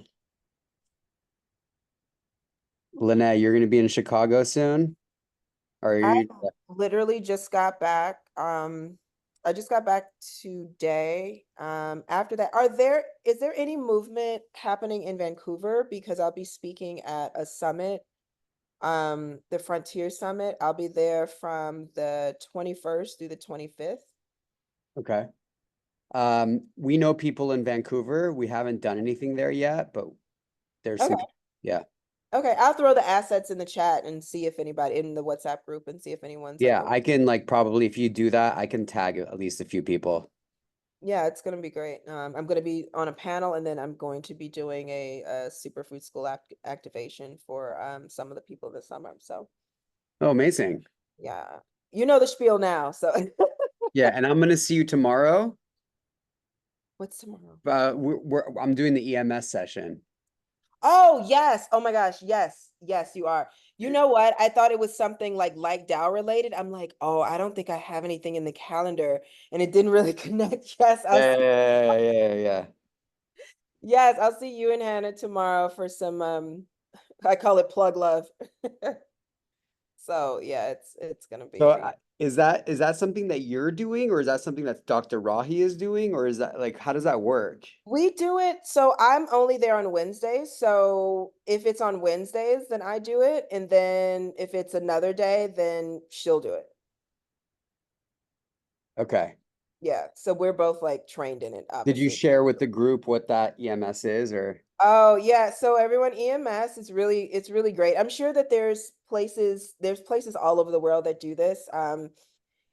A: Lynette, you're going to be in Chicago soon? Or are
O: I
A: you?
O: literally just got back. I just got back today. After that, is there any movement happening in Vancouver? Because I'll be speaking at a summit, the Frontier Summit. I'll be there from the 21st through the 25th.
A: Okay. We know people in Vancouver. We haven't done anything there yet, but there's some,
O: Okay.
A: yeah.
O: Okay, I'll throw the assets in the chat and see if anybody in the WhatsApp group and see if anyone's
A: Yeah, I can like probably, if you do that, I can tag at least a few people.
O: Yeah, it's gonna be great. I'm gonna be on a panel, and then I'm going to be doing a superfood school activation for some of the people this summer. So
A: Oh, amazing.
O: yeah, you know the spiel now. So
A: Yeah, and I'm going to see you tomorrow.
O: what's tomorrow?
A: I'm doing the EMS session.
O: Oh yes! Oh my gosh! Yes, yes, you are. You know what? I thought it was something like DAO related. I'm like, oh, I don't think I have anything in the calendar, and it didn't really connect. Yes,
A: Yeah.
O: yes, I'll see you and Hannah tomorrow for some I call it plug love. So yeah, it's gonna be.
A: So is that something that you're doing, or is that something that Dr. Rahi is doing, or is that like, how does that work?
O: We do it, so I'm only there on Wednesdays. So if it's on Wednesdays, then I do it, and then if it's another day, then she'll do it.
A: Okay.
O: Yeah, so we're both like trained in it,
A: Did you
O: obviously.
A: share with the group what that EMS is, or?
O: Oh yeah, so everyone EMS is it's really great. I'm sure that there's places all over the world that do this.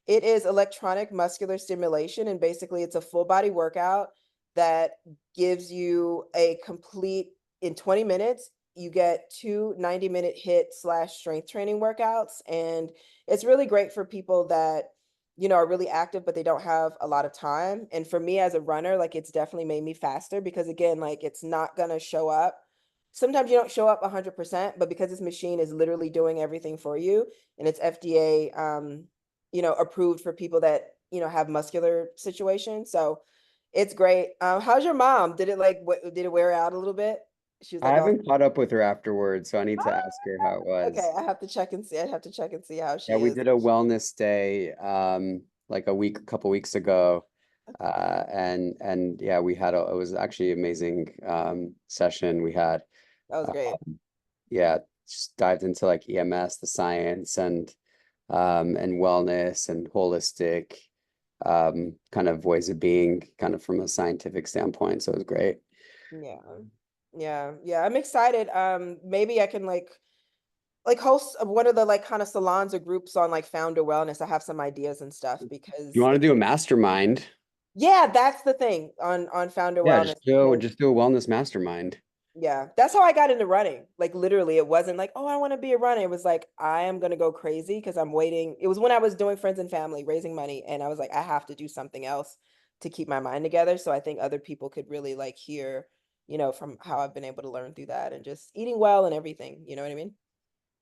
O: It is electronic muscular stimulation, and basically it's a full body workout that gives you a complete, in 20 minutes, you get 2 90-minute HIIT / strength training workouts. And it's really great for people that, you know, are really active, but they don't have a lot of time. And for me as a runner, like it's definitely made me faster because again, like it's not gonna show up. Sometimes you don't show up 100%, but because this machine is literally doing everything for you, and it's FDA, you know, approved for people that, you know, have muscular situations. So it's great. How's your mom? Did it wear out a little bit? She was
A: I
O: like, oh,
A: haven't caught up with her afterwards, so I need to ask her how it was.
O: okay, I have to check and see. I have to check and see how she
A: Yeah, we
O: is.
A: did a wellness day, like a couple weeks ago. And yeah, it was actually amazing, session we had.
O: That was great.
A: Yeah, just dived into like EMS, the science, and wellness and holistic, kind of ways of being, kind of from a scientific standpoint. So it was great.
O: Yeah. I'm excited. Maybe I can like host one of the like kind of salons or groups on like founder wellness. I have some ideas and stuff because
A: You want to do a mastermind?
O: yeah, that's the thing on founder
A: Yeah,
O: wellness.
A: just do a wellness mastermind.
O: Yeah, that's how I got into running. Like literally, it wasn't like, oh, I want to be a runner. It was like, I am gonna go crazy because I'm waiting. It was when I was doing friends and family, raising money, and I was like, I have to do something else to keep my mind together. So I think other people could really like hear, you know, from how I've been able to learn through that and just eating well and everything. You know what I mean?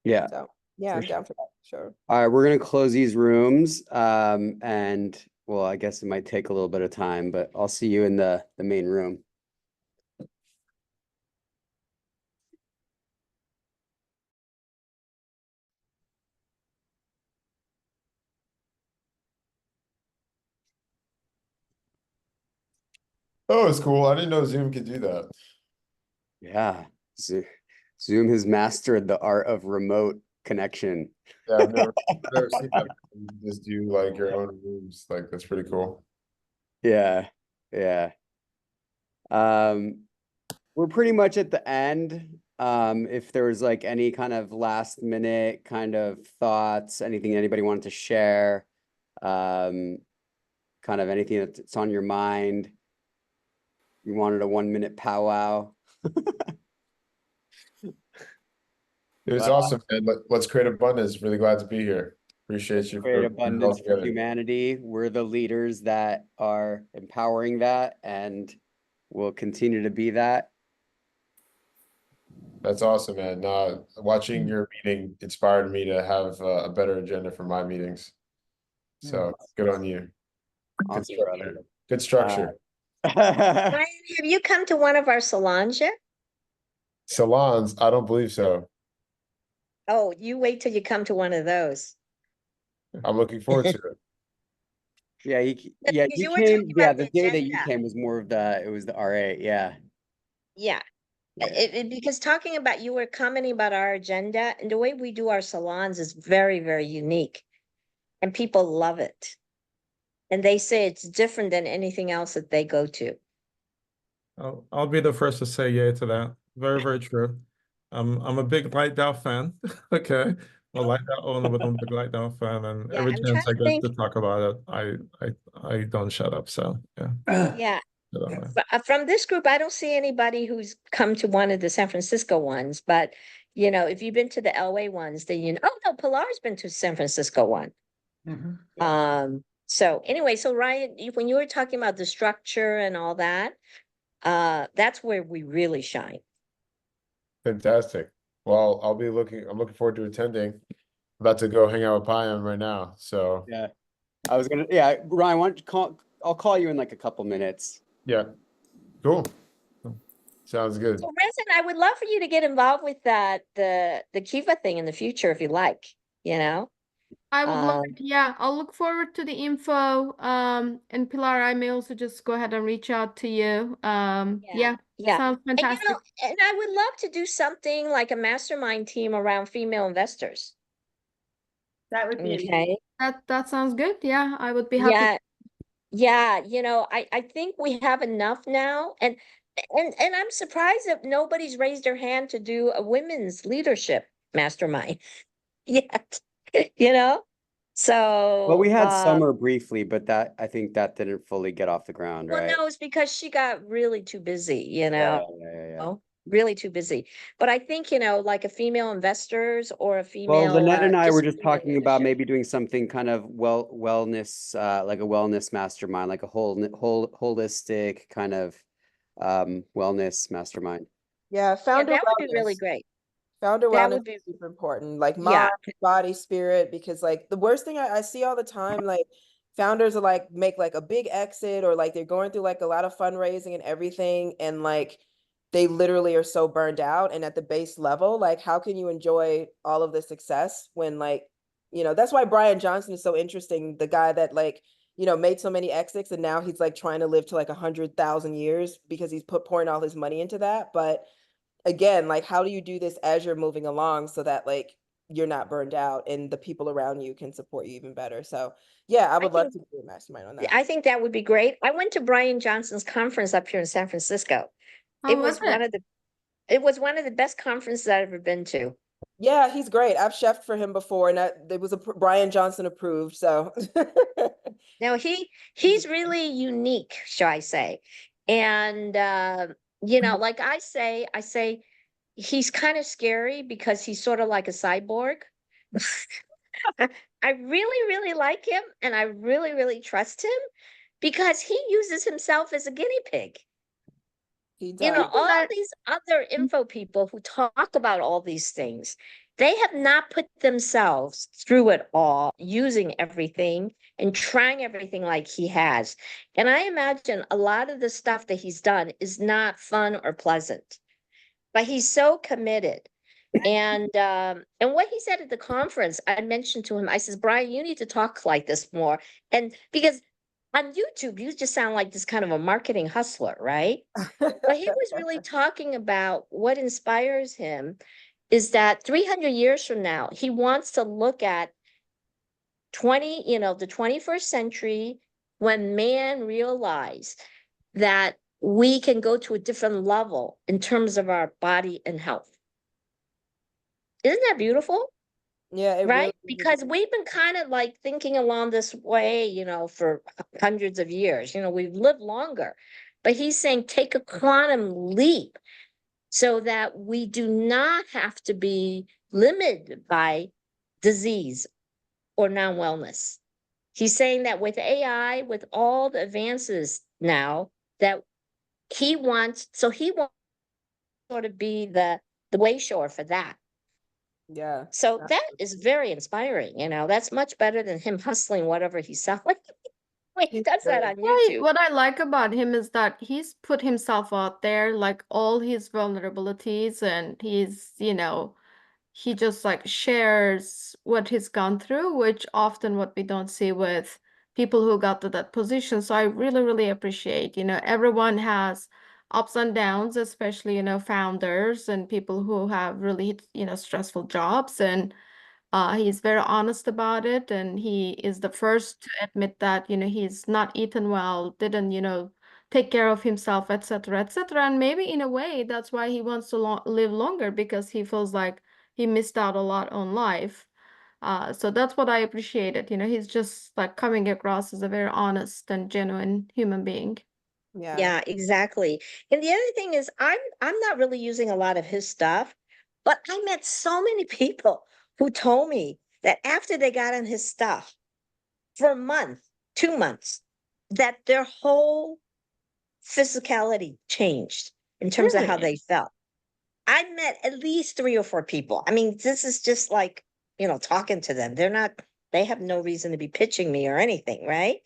A: Yeah.
O: So yeah,
A: for
O: I'm down for that. Sure.
A: All right, we're gonna close these rooms. And well, I guess it might take a little bit of time, but I'll see you in the main room.
C: Oh, it's cool. I didn't know Zoom could do that.
A: Yeah. Zoom has mastered the art of remote connection.
C: Yeah, I've never seen that. You just do like your own rooms. Like that's pretty cool.
A: Yeah. We're pretty much at the end. If there was like any kind of last minute kind of thoughts, anything anybody wanted to share, kind of anything that's on your mind. You wanted a 1-minute powwow.
C: It was awesome, man. Let's create abundance. Really glad to be here. Appreciate you.
A: Create
C: for
A: abundance for
C: together.
A: humanity. We're the leaders that are empowering that, and will continue to be that.
C: That's awesome, man. Watching your meeting inspired me to have a better agenda for my meetings. So good on you.
A: Awesome, brother.
C: Good structure.
B: Ryan, have you come to one of our salons yet?
C: Salons, I don't believe so.
B: Oh, you wait till you come to one of those.
C: I'm looking forward to it.
A: Yeah,
B: Because
A: you
B: you were
A: came.
B: talking
A: Yeah,
B: about
A: the
B: the
A: day that you
B: agenda.
A: came was more of it was the RA. Yeah.
B: Yeah. Because talking about, you were commenting about our agenda, and the way we do our salons is very, very unique. And people love it. And they say it's different than anything else that they go to.
T: I'll be the first to say yay to that. Very, very true. I'm a big Light Dow fan. Okay. I'm a Light Dow owner, but I'm a big Light Dow fan, and
B: Yeah,
T: every
B: I'm
T: chance I
B: trying to
T: get
B: think.
T: to talk about it, I don't shut up. So yeah.
B: Yeah.
T: Put it that way.
B: But from this group, I don't see anybody who's come to one of the San Francisco ones, but you know, if you've been to the LA ones, then you know, oh no, Pilar's been to San Francisco one. So anyway, so Ryan, when you were talking about the structure and all that, that's where we really shine.
C: Fantastic. Well, I'm looking forward to attending. I'm about to go hang out with Payam right now. So
A: Yeah. I was gonna. Yeah, Ryan, why don't you call? I'll call you in like a couple minutes.
C: yeah, cool. Sounds good.
B: So Renson, I would love for you to get involved with the Kiva thing in the future if you like. you know?
F: I would love
B: Um,
F: it. Yeah, I'll look forward to the info. And Pilar, I may also just go ahead and reach out to you. Yeah,
B: yeah.
F: sounds
B: And
F: fantastic.
B: and I would love to do something like a mastermind team around female investors.
K: That would be
B: Okay.
F: That sounds good. Yeah, I would be happy.
B: Yeah, yeah, I think we have enough now, and I'm surprised that nobody's raised their hand to do a women's leadership mastermind yet, you know?
A: Well, we
B: So,
A: had Summer briefly, but that I think that didn't fully get off the ground,
B: well,
A: right?
B: no, it's because she got really too busy, you
A: Yeah,
B: know?
A: yeah.
B: Really too busy. But I think, like a female investors or a
A: Well,
B: female,
A: Lynette and I were
B: just
A: just
B: female
A: talking about
B: leadership.
A: maybe doing something kind of wellness, like a wellness mastermind, like a holistic kind of wellness mastermind.
O: Yeah,
B: Yeah,
O: founder
B: that would be really
O: wellness.
B: great.
O: Founder
B: That
O: wellness
B: would be,
O: is super important, like
B: yeah.
O: mind, body, spirit, because like the worst thing I see all the time, like founders are like make like a big exit or like they're going through like a lot of fundraising and everything, and like they literally are so burned out. And at the base level, like how can you enjoy all of the success when like, that's why Brian Johnson is so interesting, the guy that like, made so many exits and now he's like trying to live to like 100,000 years because he's pouring all his money into that. But again, like how do you do this as you're moving along so that like you're not burned out and the people around you can support you even better? So yeah, I would love to do a mastermind on that.
B: I think that would be great. I went to Brian Johnson's conference up here in San Francisco.
F: How was it?
B: It was one of the best conferences I've ever been to.
O: Yeah, he's great. I've chefed for him before, and it was a Brian Johnson approved. So
B: Now he's really unique, shall I say? And like I say he's kind of scary because he's sort of like a cyborg. I really, really like him, and I really, really trust him because he uses himself as a guinea pig.
O: he
B: You know,
O: does.
B: all these other info people who talk about all these things, they have not put themselves through it all, using everything and trying everything like he has. And I imagine a lot of the stuff that he's done is not fun or pleasant, but he's so committed. And what he said at the conference, I mentioned to him, I says, Brian, you need to talk like this more. And because on YouTube, you just sound like this kind of a marketing hustler, right? But he was really talking about what inspires him is that 300 years from now, he wants to look at the 21st century when man realized that we can go to a different level in terms of our body and health. Isn't that beautiful?
O: Yeah, it
B: Right?
O: really is.
B: Because we've been kind of like thinking along this way, for hundreds of years. We've lived longer. But he's saying take a quantum leap so that we do not have to be limited by disease or non-wellness. He's saying that with AI, with all the advances now, that he wants sort of be the way shower for that.
O: Yeah.
B: So that is very inspiring, that's much better than him hustling whatever he's selling. Wait, he does that on YouTube.
F: What I like about him is that he's put himself out there, like all his vulnerabilities, and he just like shares what he's gone through, which often what we don't see with people who got to that position. So I really, really appreciate, everyone has ups and downs, especially, founders and people who have really, stressful jobs. And he's very honest about it. And he is the first to admit that, he's not eaten well, didn't, take care of himself, etc., etc. And maybe in a way, that's why he wants to live longer, because he feels like he missed out a lot on life. So that's what I appreciated. He's just like coming across as a very honest and genuine human being.
B: Yeah, exactly. And the other thing is I'm not really using a lot of his stuff, but I met so many people who told me that after they got on his stuff for a month, 2 months, that their whole physicality changed in terms of how they felt. I met at least 3 or 4 people. I mean, this is just like, talking to them. They have no reason to be pitching me or anything, right?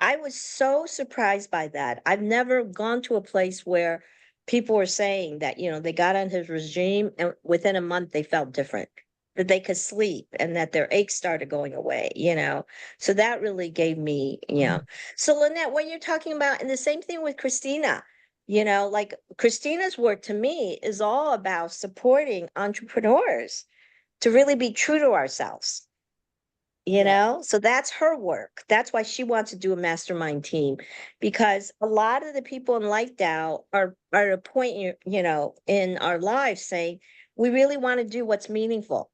B: I was so surprised by that. I've never gone to a place where people were saying that, they got on his regime and within a month they felt different. that they could sleep and that their aches started going away, you know? So that really gave me, you know. So Lynette, what you're talking about, and the same thing with Christina, you know, like Christina's work to me is all about supporting entrepreneurs to really be true to ourselves. You know, so that's her work. That's why she wants to do a mastermind team, because a lot of the people in Light DAO are at a point, you know, in our lives saying, we really want to do what's meaningful.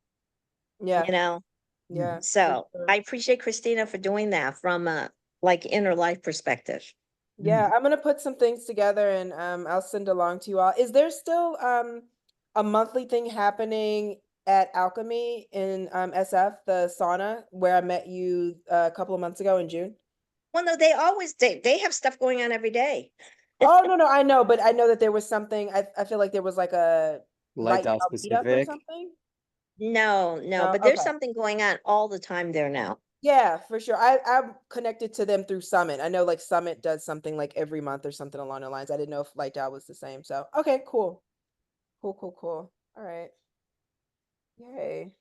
O: Yeah.
B: You know,
O: Yeah. for
B: so
O: sure.
B: I appreciate Christina for doing that from a like inner life perspective.
O: Yeah, I'm gonna put some things together and I'll send along to you all. Is there still a monthly thing happening at Alchemy in SF, the sauna, where I met you a couple of months ago in June?
B: Well, no, they always they have stuff going on every day.
O: Oh, no, I know, but I know that there was something, I feel like there was like a
A: Light
O: Light
A: DAO
O: DAO meetup or
A: specific.
O: something.
B: No,
O: No,
B: but there's
O: okay.
B: something going on all the time there now.
O: Yeah, for sure. I'm connected to them through Summit. I know like Summit does something like every month or something along the lines. I didn't know if Light DAO was the same. So, okay, cool. Cool. All right. Yay.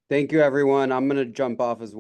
A: Thank you, everyone. I'm gonna jump off as well.